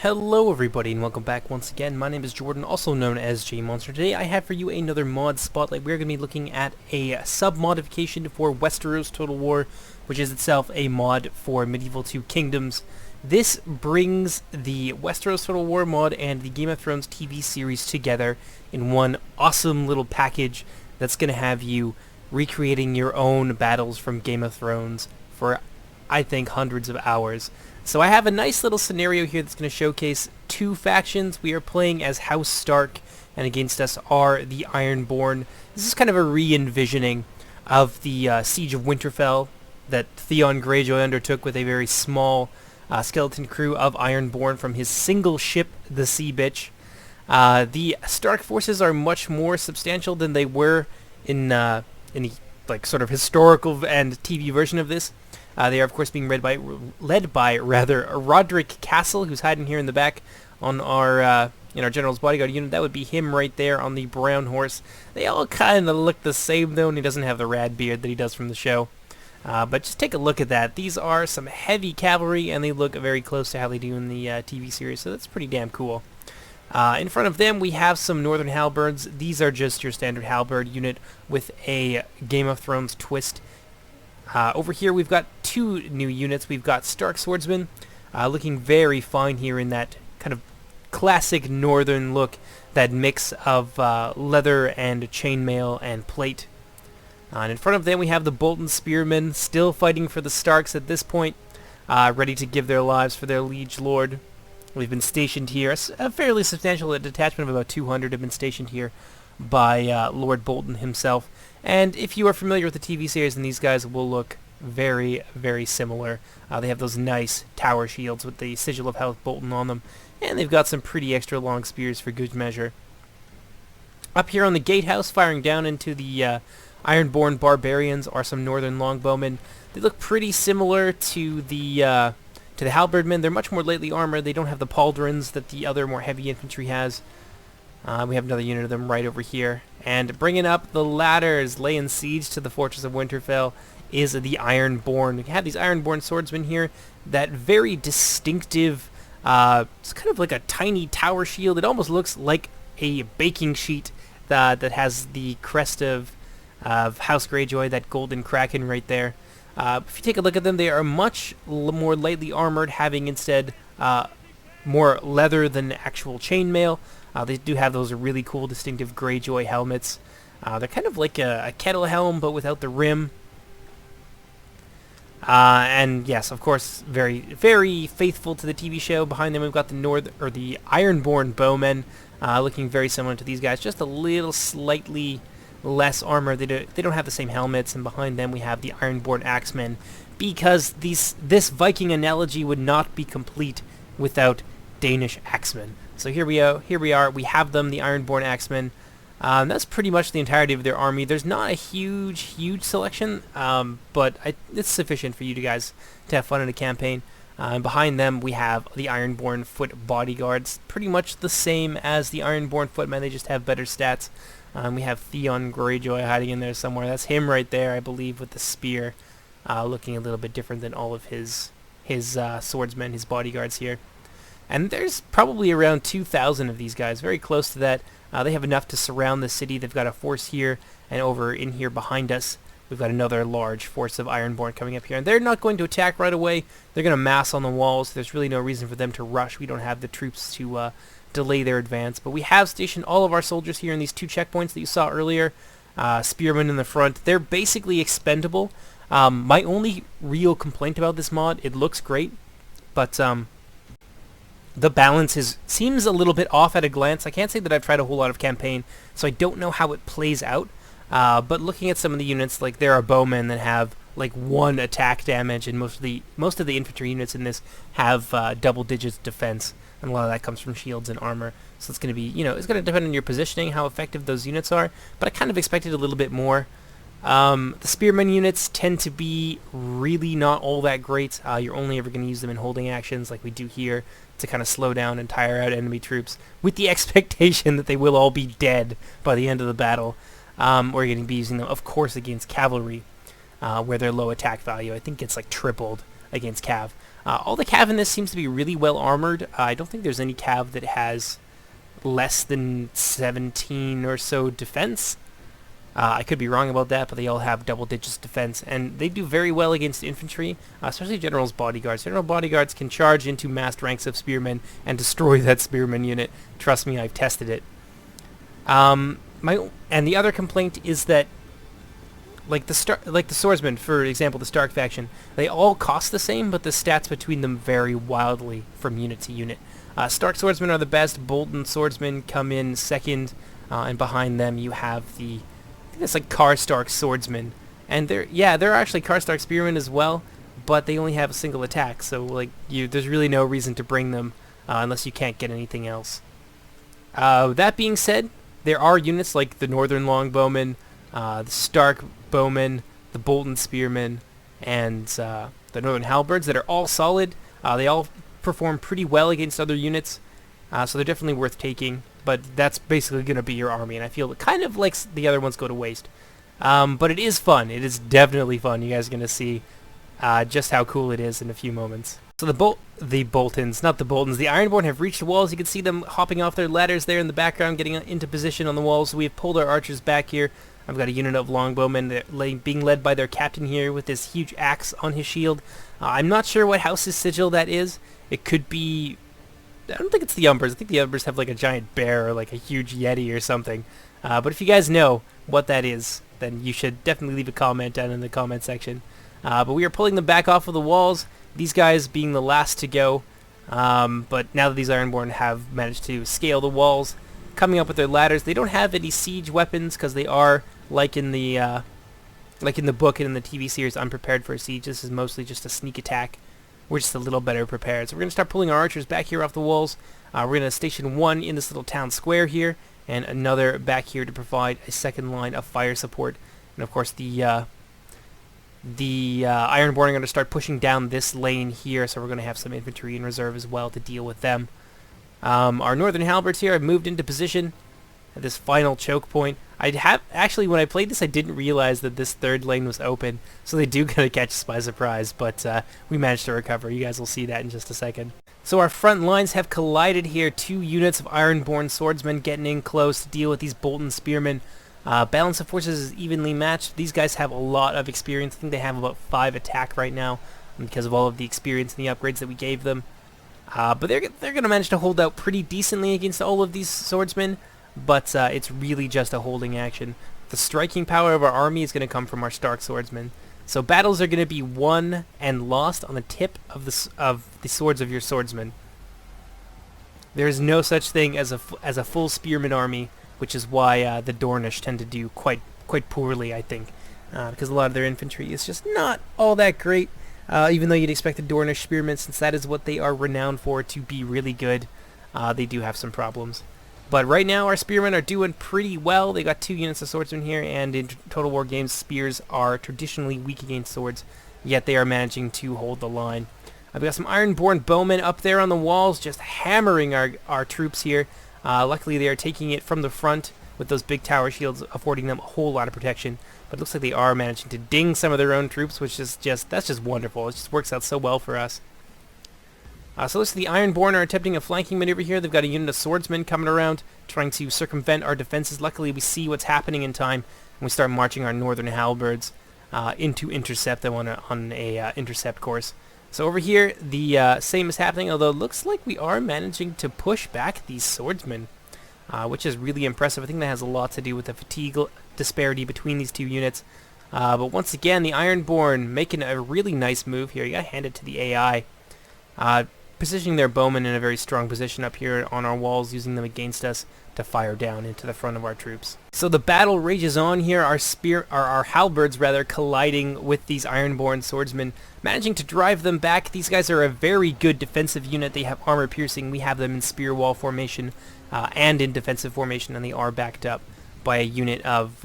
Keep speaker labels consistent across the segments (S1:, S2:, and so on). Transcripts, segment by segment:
S1: Hello everybody and welcome back once again. My name is Jordan, also known as J-Monster. Today I have for you another mod spotlight. We're going to be looking at a sub-modification for Westeros Total War, which is itself a mod for Medieval 2 Kingdoms. This brings the Westeros Total War mod and the Game of Thrones TV series together in one awesome little package that's going to have you recreating your own battles from Game of Thrones for, I think, hundreds of hours. So I have a nice little scenario here that's going to showcase two factions. We are playing as House Stark, and against us are the Ironborn. This is kind of a re-envisioning of the Siege of Winterfell that Theon Greyjoy undertook with a very small skeleton crew of Ironborn from his single ship, the Sea Bitch. The Stark forces are much more substantial than they were in the sort of historical and TV version of this. They are, of course, being led by Roderick Castle, who's hiding here in the back on our general's bodyguard unit. That would be him right there on the brown horse. They all kind of look the same, though, and he doesn't have the rad beard that he does from the show. But just take a look at that. These are some heavy cavalry, and they look very close to how they do in the TV series, so that's pretty damn cool. In front of them, we have some Northern Halberds. These are just your standard halberd unit with a Game of Thrones twist. Over here we've got two new units. We've got Stark Swordsman, looking very fine here in that kind of classic northern look, that mix of leather and chainmail and plate. And in front of them we have the Bolton Spearmen, still fighting for the Starks at this point, ready to give their lives for their liege lord. We've been stationed here, a fairly substantial detachment of about 200 have been stationed here by Lord Bolton himself. And if you are familiar with the TV series, then these guys will look very, very similar. They have those nice tower shields with the sigil of House Bolton on them, and they've got some pretty extra long spears for good measure. Up here on the gatehouse, firing down into the Ironborn Barbarians, are some Northern Longbowmen. They look pretty similar to the Halberdmen. They're much more lightly armored. They don't have the pauldrons that the other more heavy infantry has. We have another unit of them right over here. And bringing up the ladders, laying siege to the Fortress of Winterfell, is the Ironborn. We have these Ironborn swordsmen here. That very distinctive, it's kind of like a tiny tower shield. It almost looks like a baking sheet that has the crest of House Greyjoy, that golden kraken right there. If you take a look at them, they are much more lightly armored, having instead more leather than actual chainmail. They do have those really cool, distinctive Greyjoy helmets. They're kind of like a kettle helm, but without the rim. And yes, of course, very, very faithful to the TV show. Behind them, we've got the Ironborn Bowmen, looking very similar to these guys, just a little slightly less armor. They don't have the same helmets. And behind them, we have the Ironborn Axemen, because this Viking analogy would not be complete without Danish axemen. So here we are. We have them, the Ironborn Axemen. That's pretty much the entirety of their army. There's not a huge selection, but it's sufficient for you guys to have fun in a campaign. And behind them, we have the Ironborn Foot Bodyguards, pretty much the same as the Ironborn Footmen. They just have better stats. We have Theon Greyjoy hiding in there somewhere. That's him right there, I believe, with the spear, looking a little bit different than all of his swordsmen, his bodyguards here. And there's probably around 2,000 of these guys, very close to that. They have enough to surround the city. They've got a force here, and over in here behind us, we've got another large force of Ironborn coming up here. And they're not going to attack right away. They're going to mass on the walls. There's really no reason for them to rush. We don't have the troops to delay their advance. But we have stationed all of our soldiers here in these two checkpoints that you saw earlier. Spearmen in the front. They're basically expendable. My only real complaint about this mod, it looks great, but the balance seems a little bit off at a glance. I can't say that I've tried a whole lot of campaign, so I don't know how it plays out. But looking at some of the units, like there are bowmen that have like 1 attack damage, and most of the infantry units in this have double digits defense, and a lot of that comes from shields and armor. So it's going to be, it's going to depend on your positioning, how effective those units are. But I kind of expected a little bit more. The spearmen units tend to be really not all that great. You're only ever going to use them in holding actions like we do here to kind of slow down and tire out enemy troops, with the expectation that they will all be dead by the end of the battle. Or you're going to be using them, of course, against cavalry, where their low attack value, I think, gets like tripled against cav. All the cav in this seems to be really well armored. I don't think there's any cav that has less than 17 or so defense. I could be wrong about that, but they all have double digits defense, and they do very well against infantry, especially General's bodyguards. General bodyguards can charge into massed ranks of spearmen and destroy that spearman unit. Trust me, I've tested it. And the other complaint is that, like the swordsmen, for example, the Stark faction, they all cost the same, but the stats between them vary wildly from unit to unit. Stark swordsmen are the best. Bolton swordsmen come in second, and behind them you have the, I think it's like Karstark swordsmen, and they're actually Karstark spearmen as well, but they only have a single attack, so like there's really no reason to bring them unless you can't get anything else. That being said, there are units like the Northern Longbowmen, the Stark Bowmen, the Bolton Spearmen, and the Northern Halberds that are all solid. They all perform pretty well against other units, so they're definitely worth taking, but that's basically going to be your army, and I feel it kind of like the other ones go to waste. But it is fun. It is definitely fun. You guys are going to see just how cool it is in a few moments. So the Boltons, not the Boltons, the Ironborn have reached the walls. You can see them hopping off their ladders there in the background, getting into position on the walls. So we have pulled our archers back here. I've got a unit of longbowmen being led by their captain here with this huge axe on his shield. I'm not sure what house's sigil that is. It could be... I don't think it's the Umbers. I think the Umbers have like a giant bear or like a huge yeti or something. But if you guys know what that is, then you should definitely leave a comment down in the comment section. But we are pulling them back off of the walls, these guys being the last to go. But now that these Ironborn have managed to scale the walls, coming up with their ladders, they don't have any siege weapons because they are, like in the book and in the TV series, unprepared for a siege. This is mostly just a sneak attack. We're just a little better prepared. So we're going to start pulling our archers back here off the walls. We're going to station one in this little town square here, and another back here to provide a second line of fire support. And of course the Ironborn are going to start pushing down this lane here, so we're going to have some infantry in reserve as well to deal with them. Our Northern Halberds here have moved into position at this final choke point. Actually, when I played this, I didn't realize that this third lane was open, so they do kind of catch us by surprise, but we managed to recover. You guys will see that in just a second. So our front lines have collided here. 2 units of Ironborn swordsmen getting in close to deal with these Bolton spearmen. Balance of forces is evenly matched. These guys have a lot of experience. I think they have about 5 attack right now because of all of the experience and the upgrades that we gave them. But they're going to manage to hold out pretty decently against all of these swordsmen, but it's really just a holding action. The striking power of our army is going to come from our Stark swordsmen. So battles are going to be won and lost on the tip of the swords of your swordsmen. There is no such thing as a full spearman army, which is why the Dornish tend to do quite poorly, I think, because a lot of their infantry is just not all that great. Even though you'd expect the Dornish spearmen, since that is what they are renowned for, to be really good, they do have some problems. But right now, our spearmen are doing pretty well. They got 2 units of swordsmen here, and in Total War games, spears are traditionally weak against swords, yet they are managing to hold the line. I've got some Ironborn bowmen up there on the walls, just hammering our troops here. Luckily, they are taking it from the front with those big tower shields, affording them a whole lot of protection. But it looks like they are managing to ding some of their own troops, which is that's just wonderful. It just works out so well for us. So looks like the Ironborn are attempting a flanking maneuver here. They've got a unit of swordsmen coming around, trying to circumvent our defenses. Luckily, we see what's happening in time, and we start marching our Northern Halberds into intercept them on a intercept course. So over here, the same is happening, although it looks like we are managing to push back these swordsmen, which is really impressive. I think that has a lot to do with the fatigue disparity between these 2 units. But once again, the Ironborn making a really nice move here. You gotta hand it to the AI. Positioning their bowmen in a very strong position up here on our walls, using them against us to fire down into the front of our troops. So the battle rages on here. Our halberds rather colliding with these Ironborn swordsmen, managing to drive them back. These guys are a very good defensive unit. They have armor piercing. We have them in spear wall formation and in defensive formation, and they are backed up by a unit of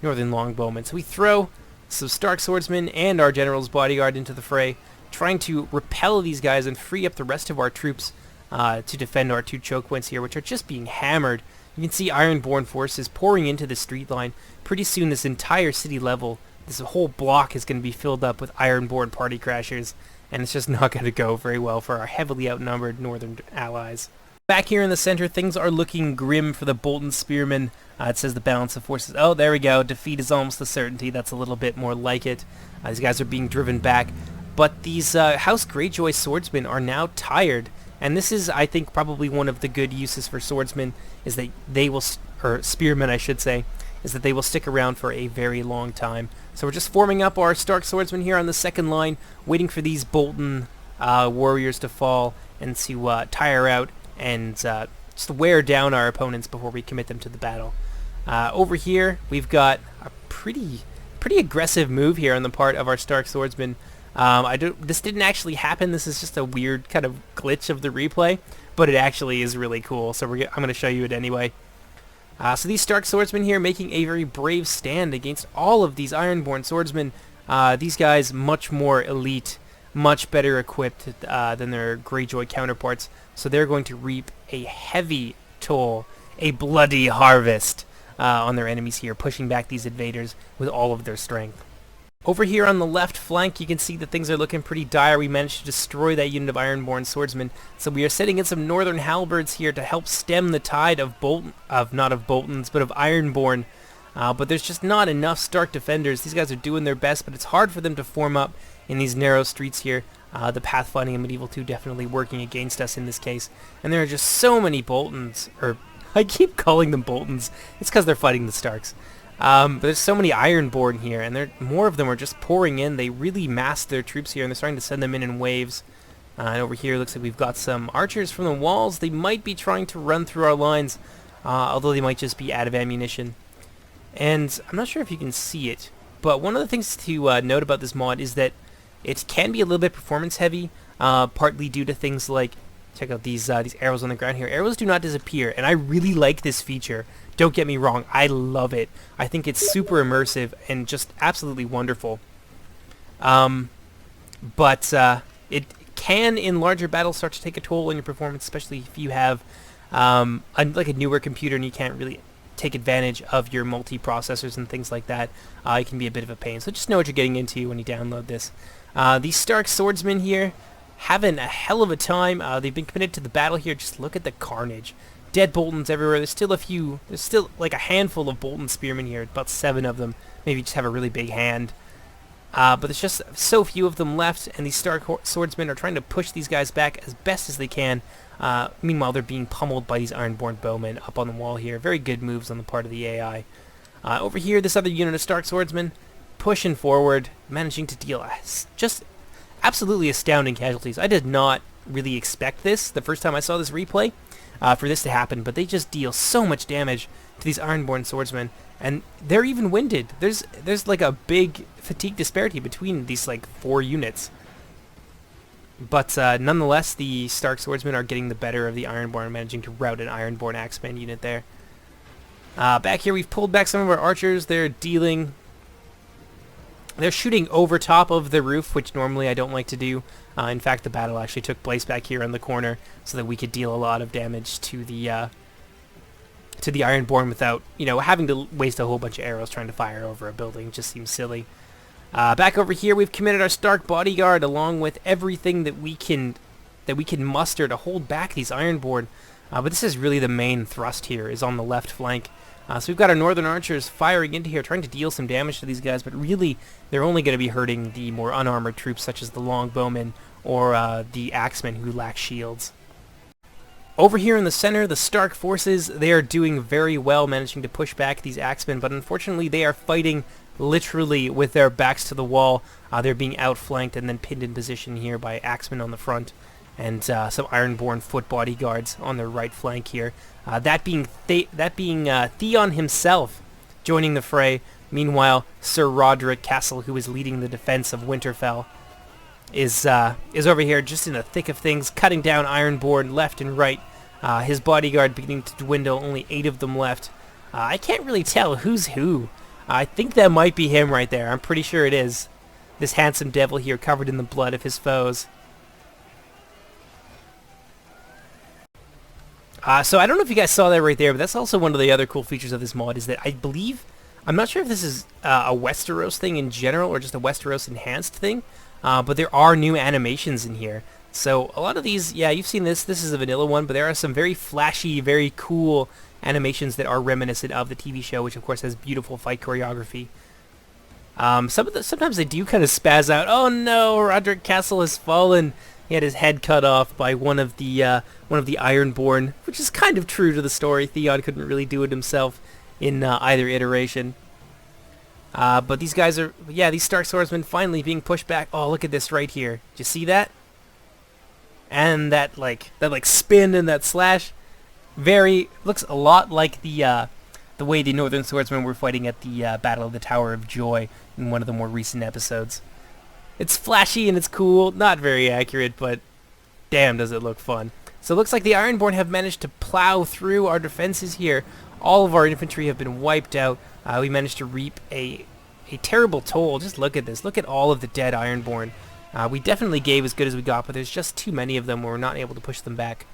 S1: Northern Longbowmen. So we throw some Stark swordsmen and our General's bodyguard into the fray, trying to repel these guys and free up the rest of our troops to defend our 2 choke points here, which are just being hammered. You can see Ironborn forces pouring into the street line. Pretty soon this entire city level, this whole block is going to be filled up with Ironborn party crashers, and it's just not going to go very well for our heavily outnumbered northern allies. Back here in the center, things are looking grim for the Bolton Spearmen. It says the balance of forces. Oh, there we go. Defeat is almost a certainty. That's a little bit more like it. These guys are being driven back. But these House Greyjoy swordsmen are now tired. And this is, I think, probably one of the good uses for swordsmen, is that they will, or spearmen I should say, is that they will stick around for a very long time. So we're just forming up our Stark swordsmen here on the second line, waiting for these Bolton warriors to fall and to tire out and just wear down our opponents before we commit them to the battle. Over here, we've got a pretty aggressive move here on the part of our Stark swordsmen. This didn't actually happen. This is just a weird kind of glitch of the replay, but it actually is really cool. So I'm going to show you it anyway. So these Stark swordsmen here making a very brave stand against all of these Ironborn swordsmen. These guys much more elite, much better equipped than their Greyjoy counterparts. So they're going to reap a heavy toll, a bloody harvest on their enemies here, pushing back these invaders with all of their strength. Over here on the left flank, you can see that things are looking pretty dire. We managed to destroy that unit of Ironborn swordsmen. So we are setting in some northern halberds here to help stem the tide of not of Boltons, but of Ironborn. But there's just not enough Stark defenders. These guys are doing their best, but it's hard for them to form up in these narrow streets here. The pathfinding in Medieval 2 definitely working against us in this case. And there are just so many Boltons, or I keep calling them Boltons. It's because they're fighting the Starks. But there's so many Ironborn here, and more of them are just pouring in. They really massed their troops here, and they're starting to send them in waves. And over here, looks like we've got some archers from the walls. They might be trying to run through our lines, although they might just be out of ammunition. And I'm not sure if you can see it, but one of the things to note about this mod is that it can be a little bit performance heavy, partly due to things like, check out these arrows on the ground here. Arrows do not disappear, and I really like this feature. Don't get me wrong, I love it. I think it's super immersive and just absolutely wonderful. But it can, in larger battles, start to take a toll on your performance, especially if you have like a newer computer and you can't really take advantage of your multi-processors and things like that. It can be a bit of a pain. So just know what you're getting into when you download this. These Stark swordsmen here, having a hell of a time. They've been committed to the battle here. Just look at the carnage. Dead Boltons everywhere. There's still like a handful of Bolton spearmen here, about 7 of them. Maybe just have a really big hand. But there's just so few of them left, and these Stark swordsmen are trying to push these guys back as best as they can. Meanwhile, they're being pummeled by these Ironborn bowmen up on the wall here. Very good moves on the part of the AI. Over here, this other unit of Stark swordsmen pushing forward, managing to deal just absolutely astounding casualties. I did not really expect this the first time I saw this replay. For this to happen, but they just deal so much damage to these Ironborn swordsmen, and they're even winded. There's like a big fatigue disparity between these like 4 units. But nonetheless, the Stark swordsmen are getting the better of the Ironborn, managing to rout an Ironborn Axeman unit there. Back here, we've pulled back some of our archers. They're shooting over top of the roof, which normally I don't like to do. In fact, the battle actually took place back here in the corner, so that we could deal a lot of damage to the Ironborn without, having to waste a whole bunch of arrows trying to fire over a building. It just seems silly. Back over here, we've committed our Stark bodyguard along with everything that we can muster to hold back these Ironborn. But this is really the main thrust here, is on the left flank. So we've got our northern archers firing into here, trying to deal some damage to these guys, but really they're only going to be hurting the more unarmored troops, such as the longbowmen or the axemen who lack shields. Over here in the center, the Stark forces, they are doing very well, managing to push back these axemen, but unfortunately they are fighting literally with their backs to the wall. They're being outflanked and then pinned in position here by axemen on the front, and some Ironborn foot bodyguards on their right flank here. That being Theon himself joining the fray. Meanwhile, Sir Roderick Castle, who is leading the defense of Winterfell, is over here just in the thick of things, cutting down Ironborn left and right. His bodyguard beginning to dwindle, only 8 of them left. I can't really tell who's who. I think that might be him right there. I'm pretty sure it is. This handsome devil here covered in the blood of his foes. So I don't know if you guys saw that right there, but that's also one of the other cool features of this mod, is that I believe, I'm not sure if this is a Westeros thing in general or just a Westeros enhanced thing, but there are new animations in here. So a lot of these, yeah, you've seen this. This is a vanilla one, but there are some very flashy, very cool animations that are reminiscent of the TV show, which of course has beautiful fight choreography. Sometimes they do kind of spaz out. Oh no, Roderick Castle has fallen. He had his head cut off by one of the Ironborn, which is kind of true to the story. Theon couldn't really do it himself in either iteration. But these guys are, yeah, these Stark swordsmen finally being pushed back. Oh, look at this right here. Did you see that? And that spin and that slash, looks a lot like the way the Northern Swordsmen were fighting at the Battle of the Tower of Joy in one of the more recent episodes. It's flashy and it's cool, not very accurate, but damn does it look fun. So it looks like the Ironborn have managed to plow through our defenses here. All of our infantry have been wiped out. We managed to reap a terrible toll. Just look at this. Look at all of the dead Ironborn. We definitely gave as good as we got, but there's just too many of them where we're not able to push them back.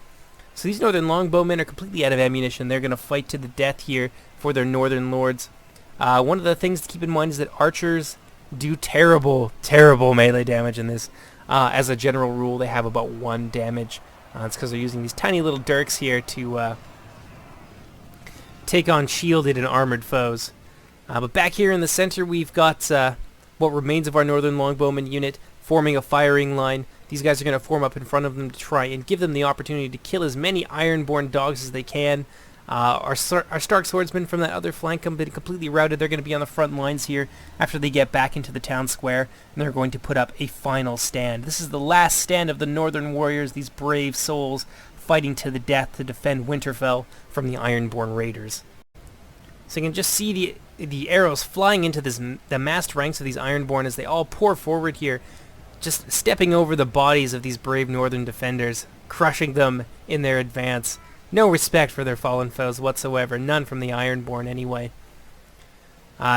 S1: So these Northern Longbowmen are completely out of ammunition. They're going to fight to the death here for their Northern Lords. One of the things to keep in mind is that archers do terrible, terrible melee damage in this. As a general rule, they have about 1 damage. It's because they're using these tiny little dirks here to take on shielded and armored foes. But back here in the center, we've got what remains of our Northern Longbowmen unit forming a firing line. These guys are going to form up in front of them to try and give them the opportunity to kill as many Ironborn dogs as they can. Our Stark swordsmen from that other flank have been completely routed. They're going to be on the front lines here after they get back into the town square, and they're going to put up a final stand. This is the last stand of the Northern warriors, these brave souls fighting to the death to defend Winterfell from the Ironborn raiders. So you can just see the arrows flying into the massed ranks of these Ironborn as they all pour forward here, just stepping over the bodies of these brave Northern defenders, crushing them in their advance. No respect for their fallen foes whatsoever, none from the Ironborn anyway.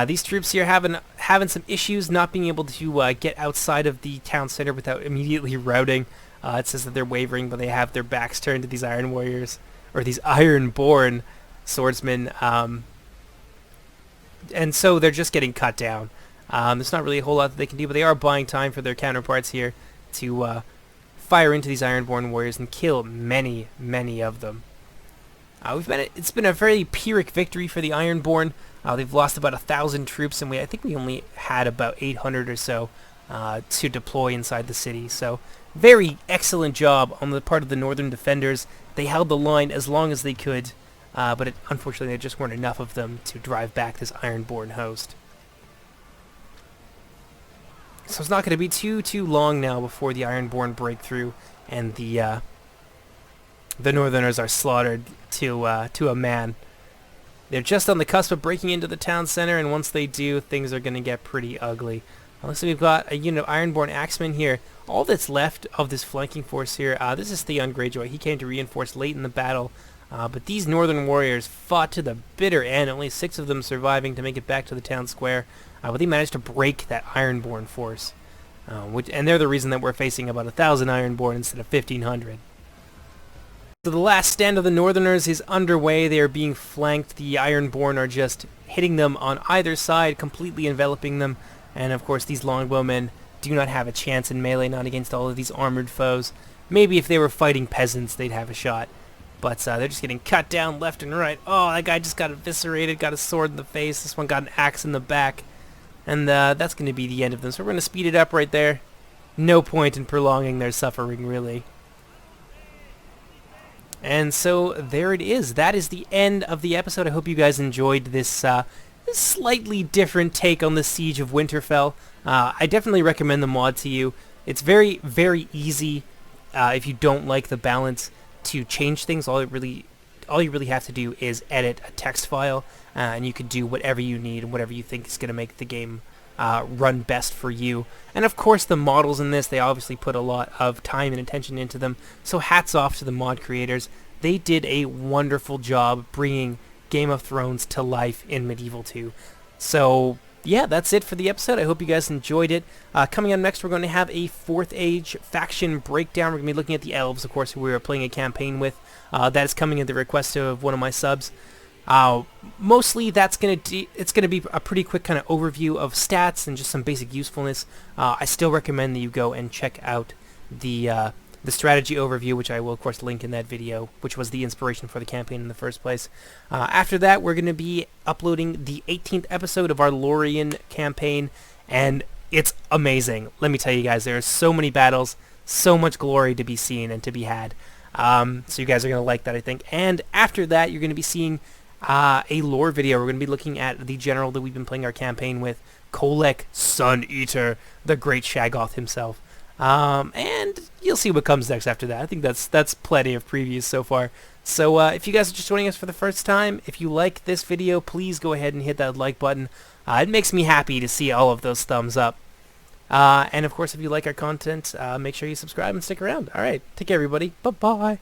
S1: These troops here having some issues not being able to get outside of the town center without immediately routing. It says that they're wavering, but they have their backs turned to these Iron Warriors, or these Ironborn swordsmen, and so they're just getting cut down. There's not really a whole lot that they can do, but they are buying time for their counterparts here to fire into these Ironborn warriors and kill many, many of them. It's been a very Pyrrhic victory for the Ironborn. They've lost about 1,000 troops, and I think we only had about 800 or so to deploy inside the city. So very excellent job on the part of the Northern defenders. They held the line as long as they could, but unfortunately there just weren't enough of them to drive back this Ironborn host. So it's not going to be too long now before the Ironborn break through and the Northerners are slaughtered to a man. They're just on the cusp of breaking into the town center, and once they do, things are going to get pretty ugly. Looks like we've got a unit of Ironborn axemen here. All that's left of this flanking force here, this is Theon Greyjoy. He came to reinforce late in the battle, but these Northern warriors fought to the bitter end, only 6 of them surviving to make it back to the town square. But they managed to break that Ironborn force, and they're the reason that we're facing about 1,000 Ironborn instead of 1,500. So the last stand of the Northerners is underway. They are being flanked. The Ironborn are just hitting them on either side, completely enveloping them. And of course these Longbowmen do not have a chance in melee, not against all of these armored foes. Maybe if they were fighting peasants they'd have a shot. But they're just getting cut down left and right. Oh, that guy just got eviscerated, got a sword in the face. This one got an axe in the back. And that's going to be the end of them. So we're going to speed it up right there. No point in prolonging their suffering, really. And so there it is. That is the end of the episode. I hope you guys enjoyed this slightly different take on the Siege of Winterfell. I definitely recommend the mod to you. It's very, very easy if you don't like the balance to change things. All you really have to do is edit a text file, and you can do whatever you need and whatever you think is going to make the game run best for you. And of course the models in this, they obviously put a lot of time and attention into them, so hats off to the mod creators. They did a wonderful job bringing Game of Thrones to life in Medieval 2. So yeah, that's it for the episode. I hope you guys enjoyed it. Coming up next, we're going to have a 4th Age faction breakdown. We're going to be looking at the elves, of course, who we are playing a campaign with. That is coming at the request of one of my subs. Mostly that's it's gonna be a pretty quick kind of overview of stats and just some basic usefulness. I still recommend that you go and check out the strategy overview, which I will of course link in that video, which was the inspiration for the campaign in the first place. After that, we're gonna be uploading the 18th episode of our Lorien campaign, and it's amazing. Let me tell you guys, there are so many battles, so much glory to be seen and to be had. So you guys are gonna like that, I think. And after that, you're gonna be seeing a lore video. We're going to be looking at the general that we've been playing our campaign with, Kolek Sun Eater, the great Shaggoth himself. And you'll see what comes next after that. I think that's plenty of previews so far. So if you guys are just joining us for the first time, if you like this video, please go ahead and hit that like button. It makes me happy to see all of those thumbs up. And of course, if you like our content, make sure you subscribe and stick around. All right, take care, everybody. Bye-bye.